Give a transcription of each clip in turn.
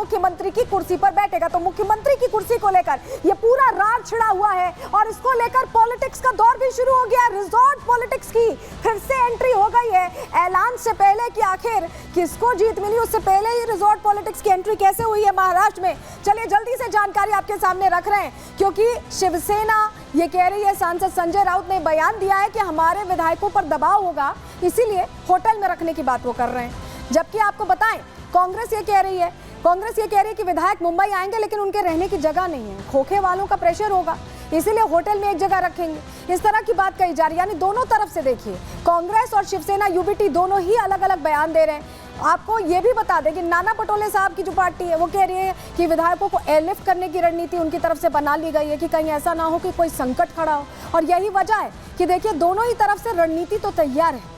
मुख्यमंत्री की कुर्सी पर बैठेगा। तो मुख्यमंत्री की कुर्सी को लेकर ये पूरा राज छिड़ा हुआ है और इसको लेकर पॉलिटिक्स का दौर भी शुरू हो गया। रिजॉर्ट पॉलिटिक्स की फिर से एंट्री हो गई है। ऐलान से पहले कि आखिर किसको जीत मिली, उससे पहले ही रिजॉर्ट पॉलिटिक्स की एंट्री कैसे हुई है महाराष्ट्र में, चलिए जल्दी से जानकारी आपके सामने रख रहे हैं। क्योंकि शिवसेना ये कह रही है, सांसद संजय राउत ने बयान दिया है कि हमारे विधायकों पर दबाव होगा, इसीलिए होटल में रखने की बात वो कर रहे हैं। जबकि आपको बताएं, कांग्रेस ये कह रही है कि विधायक मुंबई आएंगे लेकिन उनके रहने की जगह नहीं है, खोखे वालों का प्रेशर होगा, इसीलिए होटल में एक जगह रखेंगे। इस तरह की बात कही जा रही है। यानी दोनों तरफ से देखिए, कांग्रेस और शिवसेना यूबीटी दोनों ही अलग अलग बयान दे रहे हैं। आपको ये भी बता दें कि नाना पटोले साहब की जो पार्टी है वो कह रही है कि विधायकों को एयरलिफ्ट करने की रणनीति उनकी तरफ से बना ली गई है कि कहीं ऐसा ना हो कि कोई संकट खड़ा हो। और यही वजह है कि देखिए दोनों ही तरफ से रणनीति तो तैयार है।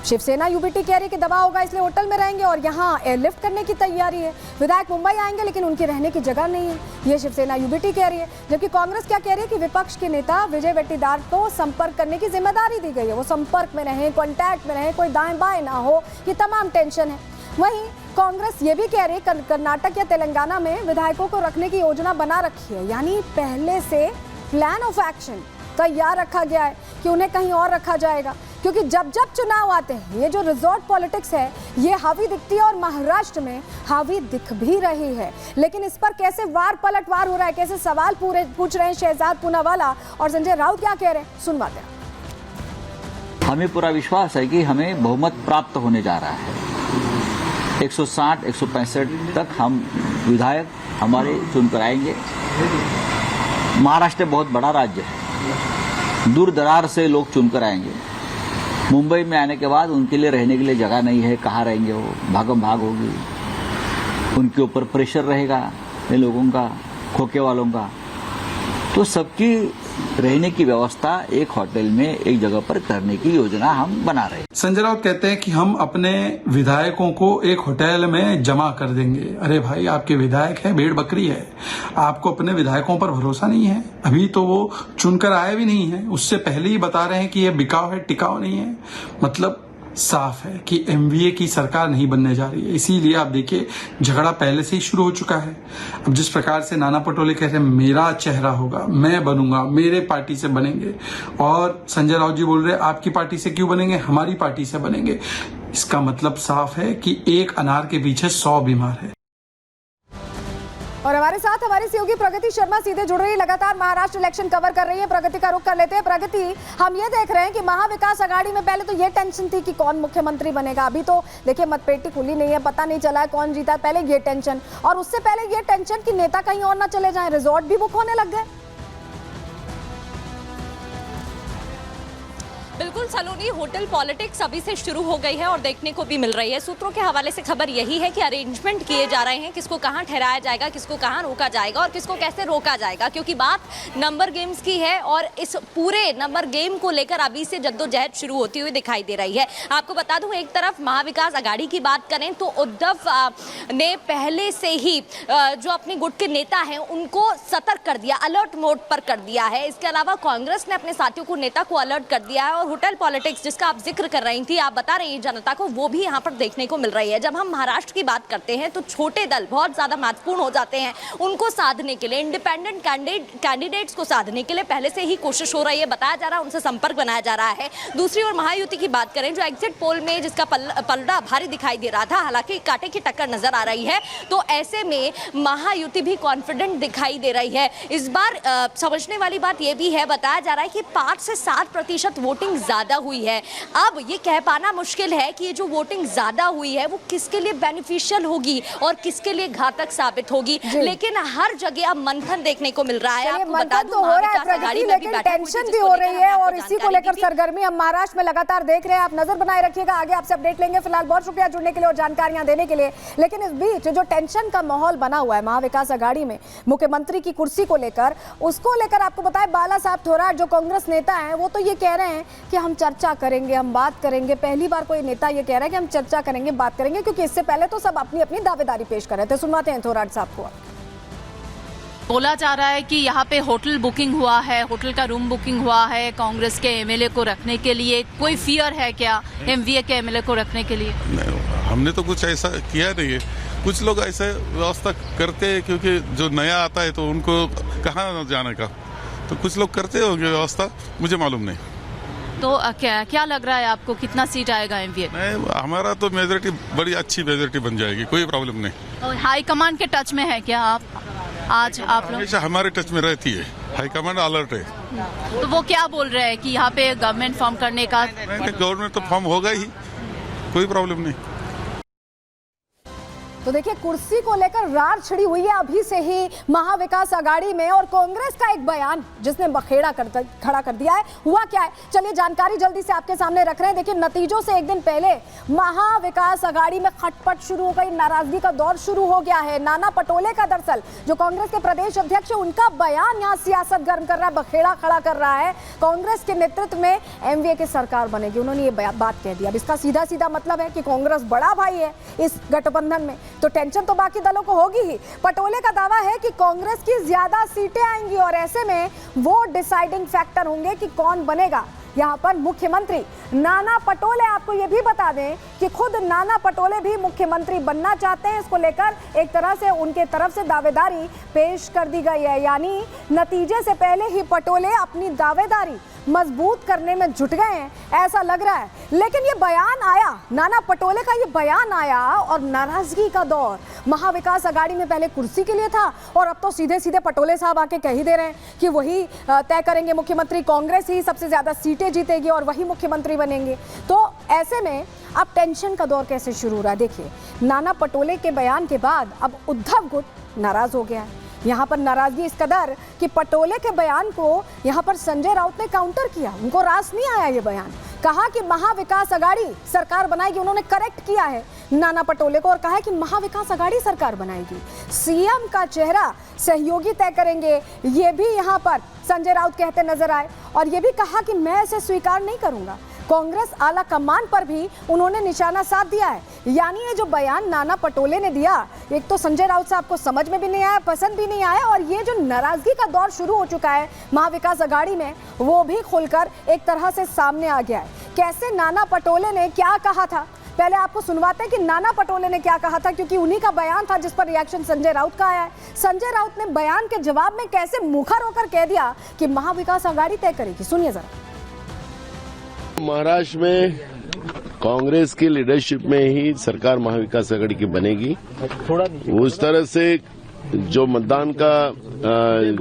शिवसेना यूबीटी कह रही है कि दबाव होगा इसलिए होटल में रहेंगे और यहाँ एयरलिफ्ट करने की तैयारी है। विधायक मुंबई आएंगे लेकिन उनके रहने की जगह नहीं है, ये शिवसेना यूबीटी कह रही है। जबकि कांग्रेस क्या कह रही है कि विपक्ष के नेता विजय वेट्टीदार को संपर्क करने की जिम्मेदारी दी गई है, वो संपर्क में रहे, कॉन्टैक्ट में रहे, कोई दाएं बाएं ना हो, ये तमाम टेंशन है। वहीं कांग्रेस ये भी कह रही है कर्नाटक या तेलंगाना में विधायकों को रखने की योजना बना रखी है, यानी पहले से प्लान ऑफ एक्शन तैयार रखा गया है कि उन्हें कहीं और रखा जाएगा। क्योंकि जब जब चुनाव आते हैं, ये जो रिजॉर्ट पॉलिटिक्स है ये हावी दिखती है और महाराष्ट्र में हावी दिख भी रही है। लेकिन इस पर कैसे वार पलटवार हो रहा है, कैसे सवाल पूछ रहे हैं शहजाद पूनावाला और संजय राउत क्या कह रहे हैं, सुनवाते हैं। हमें पूरा विश्वास है कि हमें बहुमत प्राप्त होने जा रहा है। 160-165 तक हम विधायक हमारे चुनकर आएंगे। महाराष्ट्र बहुत बड़ा राज्य है, दूर दरार से लोग चुनकर आएंगे। मुंबई में आने के बाद उनके लिए रहने के लिए जगह नहीं है, कहाँ रहेंगे वो, भागम भाग होगी, उनके ऊपर प्रेशर रहेगा इन लोगों का, खोखे वालों का। तो सबकी रहने की व्यवस्था एक होटल में एक जगह पर करने की योजना हम बना रहे हैं। संजय राउत कहते हैं कि हम अपने विधायकों को एक होटल में जमा कर देंगे। अरे भाई, आपके विधायक है, भेड़ बकरी है, आपको अपने विधायकों पर भरोसा नहीं है? अभी तो वो चुनकर आए भी नहीं है, उससे पहले ही बता रहे हैं कि ये बिकाऊ है, टिकाऊ नहीं है। मतलब साफ है कि एमवीए की सरकार नहीं बनने जा रही है। इसीलिए आप देखिए, झगड़ा पहले से ही शुरू हो चुका है। अब जिस प्रकार से नाना पटोले कह रहे हैं मेरा चेहरा होगा, मैं बनूंगा, मेरे पार्टी से बनेंगे, और संजय राउत जी बोल रहे हैं आपकी पार्टी से क्यों बनेंगे, हमारी पार्टी से बनेंगे। इसका मतलब साफ है कि एक अनार के पीछे 100 बीमार है। और हमारे साथ हमारी सहयोगी प्रगति शर्मा सीधे जुड़ रही है, लगातार महाराष्ट्र इलेक्शन कवर कर रही है। प्रगति का रुख कर लेते हैं। प्रगति, हम ये देख रहे हैं कि महाविकास आघाड़ी में पहले तो ये टेंशन थी कि कौन मुख्यमंत्री बनेगा। अभी तो देखिए मतपेटी खुली नहीं है, पता नहीं चला है कौन जीता। पहले ये टेंशन, और उससे पहले ये टेंशन कि नेता कहीं और ना चले जाएं, रिजॉर्ट भी बुक होने लग गए। बिल्कुल सलोनी, होटल पॉलिटिक्स अभी से शुरू हो गई है और देखने को भी मिल रही है। सूत्रों के हवाले से खबर यही है कि अरेंजमेंट किए जा रहे हैं, किसको कहां ठहराया जाएगा, किसको कहां रोका जाएगा और किसको कैसे रोका जाएगा, क्योंकि बात नंबर गेम्स की है और इस पूरे नंबर गेम को लेकर अभी से जद्दोजहद शुरू होती हुई दिखाई दे रही है। आपको बता दूं, एक तरफ महाविकास आघाड़ी की बात करें तो उद्धव ने पहले से ही जो अपने गुट के नेता हैं उनको सतर्क कर दिया, अलर्ट मोड पर कर दिया है। इसके अलावा कांग्रेस ने अपने साथियों को, नेता को अलर्ट कर दिया है। और होटल पॉलिटिक्स जिसका आप जिक्र कर रही थी, आप बता रही हैं जनता को, वो भी यहाँ पर देखने को मिल रही है। जब हम महाराष्ट्र की बात करते हैं तो छोटे दल बहुत ज्यादा महत्वपूर्ण हो जाते हैं। उनको साधने के लिए, इंडिपेंडेंट कैंडिडेट्स को साधने के लिए पहले से ही कोशिश हो रही है, बताया जा रहा है, उनसे संपर्क बनाया जा रहा है। दूसरी ओर महायुति की बात करें, जो एग्जिट पोल में जिसका पलड़ा भारी दिखाई दे रहा था, हालांकि कांटे की टक्कर नजर आ रही है, तो ऐसे में महायुति भी कॉन्फिडेंट दिखाई दे रही है। इस बार समझने वाली बात यह भी है, बताया जा रहा है कि 5 से 7% वोटिंग ज्यादा हुई है। अब ये कह पाना मुश्किल है कि ये जो वोटिंग ज्यादा हुई है वो किसके लिए बेनिफिशियल होगी और किसके लिए घातक साबित होगी, लेकिन हर जगह अब मंथन देखने को मिल रहा है। आपको बता दूं, लेकिन टेंशन भी हो रही है और इसी को लेकर सरगर्मी हम महाराष्ट्र में लगातार देख रहे हैं। आप नजर बनाए रखिएगा, आगे आपसे अपडेट लेंगे। फिलहाल बहुत शुक्रिया जुड़ने के लिए और जानकारियां देने के लिए। लेकिन इस बीच जो टेंशन का माहौल बना हुआ है महाविकास आघाड़ी में मुख्यमंत्री की कुर्सी को लेकर, उसको लेकर आपको बताएं, बाला साहब थोराट जो कांग्रेस नेता हैं वो तो ये कह रहे हैं कि हम चर्चा करेंगे, हम बात करेंगे। पहली बार कोई नेता ये कह रहा है कि हम चर्चा करेंगे, बात करेंगे, क्योंकि इससे पहले तो सब अपनी अपनी दावेदारी पेश कर रहे थे। सुनवाते हैं थोराट साहब को। बोला जा रहा है कि यहाँ पे होटल बुकिंग हुआ है, होटल का रूम बुकिंग हुआ है कांग्रेस के एमएलए को रखने के लिए। कोई फियर है क्या एमवीए के एमएलए को रखने के लिए? हमने तो कुछ ऐसा किया नहीं है। कुछ लोग ऐसे व्यवस्था करते हैं क्योंकि जो नया आता है तो उनको कहाँ जाने का, तो कुछ लोग करते होंगे व्यवस्था, मुझे मालूम नहीं। तो क्या लग रहा है आपको, कितना सीट आएगा एमवीए? नहीं, हमारा तो मेजोरिटी बड़ी अच्छी मेजोरिटी बन जाएगी, कोई प्रॉब्लम नहीं। और हाईकमान के टच में है क्या आप? आज आप लोग हमेशा हमारे टच में रहती है, हाईकमांड अलर्ट है। तो वो क्या बोल रहे हैं कि यहाँ पे गवर्नमेंट फॉर्म करने का? गवर्नमेंट तो फॉर्म होगा ही, कोई प्रॉब्लम नहीं। तो देखिए, कुर्सी को लेकर रार छिड़ी हुई है अभी से ही महाविकास आघाड़ी में, और कांग्रेस का एक बयान जिसने बखेड़ा खड़ा कर दिया है। हुआ क्या है, चलिए जानकारी जल्दी से आपके सामने रख रहे हैं। देखिए, नतीजों से एक दिन पहले महाविकास आघाड़ी में खटपट शुरू हो गई, नाराजगी का दौर शुरू हो गया है। नाना पटोले का, दरअसल जो कांग्रेस के प्रदेश अध्यक्ष है, उनका बयान यहाँ सियासत गर्म कर रहा है, बखेड़ा खड़ा कर रहा है। कांग्रेस के नेतृत्व में एमवीए की सरकार बनेगी, उन्होंने ये बात कह दी। अब इसका सीधा सीधा मतलब है कि कांग्रेस बड़ा भाई है इस गठबंधन में, तो टेंशन तो बाकी दलों को होगी ही। पटोले का दावा है कि कांग्रेस की ज्यादा सीटें आएंगी और ऐसे में वो डिसाइडिंग फैक्टर होंगे कि कौन बनेगा यहाँ पर मुख्यमंत्री। नाना पटोले, आपको ये भी बता दें कि खुद नाना पटोले भी मुख्यमंत्री बनना चाहते हैं। इसको लेकर एक तरह से उनके तरफ से दावेदारी पेश कर दी गई है, यानी नतीजे से पहले ही पटोले अपनी दावेदारी मजबूत करने में जुट गए हैं, ऐसा लग रहा है। लेकिन ये बयान आया, नाना पटोले का ये बयान आया और नाराजगी का दौर महाविकास आघाड़ी में पहले कुर्सी के लिए था, और अब तो सीधे सीधे पटोले साहब आके कह ही दे रहे हैं कि वही तय करेंगे मुख्यमंत्री, कांग्रेस ही सबसे ज्यादा सीटें जीतेगी और वही मुख्यमंत्री बनेंगे। तो ऐसे में अब टेंशन का दौर कैसे शुरू हो रहा है। देखिए, नाना पटोले के बयान के बाद अब उद्धव गुट नाराज हो गया है। यहाँ पर नाराजगी इस कदर कि पटोले के बयान को यहाँ पर संजय राउत ने काउंटर किया, उनको रास नहीं आया ये बयान। कहा कि महाविकास आघाड़ी सरकार बनाएगी, उन्होंने करेक्ट किया है नाना पटोले को और कहा है कि महाविकास आघाड़ी सरकार बनाएगी, सीएम का चेहरा सहयोगी तय करेंगे, ये भी यहाँ पर संजय राउत कहते नजर आए। और ये भी कहा कि मैं इसे स्वीकार नहीं करूंगा। कांग्रेस आला कमान पर भी उन्होंने निशाना साध दिया है। यानी ये जो बयान नाना पटोले ने दिया, एक तो संजय राउत साहब को समझ में भी नहीं आया, पसंद भी नहीं आया, और ये जो नाराजगी का दौर शुरू हो चुका है महाविकास आघाड़ी में, वो भी खुलकर एक तरह से सामने आ गया है। कैसे नाना पटोले ने क्या कहा था, पहले आपको सुनवाते हैं कि नाना पटोले ने क्या कहा था, क्योंकि उन्हीं का बयान था जिस पर रिएक्शन संजय राउत का आया है। संजय राउत ने बयान के जवाब में कैसे मुखर होकर कह दिया कि महाविकास आघाड़ी तय करेगी, सुनिए जरा। महाराष्ट्र में कांग्रेस की लीडरशिप में ही सरकार महाविकास आघाड़ी की बनेगी। उस तरह से जो मतदान का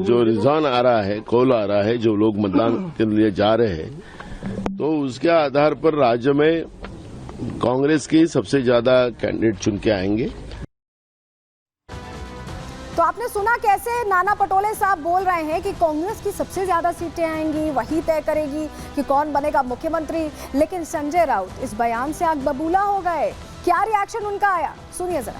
जो रुझान आ रहा है, कॉल आ रहा है, जो लोग मतदान के लिए जा रहे हैं, तो उसके आधार पर राज्य में कांग्रेस की सबसे ज्यादा कैंडिडेट चुन के आएंगे। तो आपने सुना कैसे नाना पटोले साहब बोल रहे हैं कि कांग्रेस की सबसे ज्यादा सीटें आएंगी, वही तय करेगी कि कौन बनेगा मुख्यमंत्री। लेकिन संजय राउत इस बयान से आग बबूला हो गए। क्या रिएक्शन उनका आया, सुनिए जरा।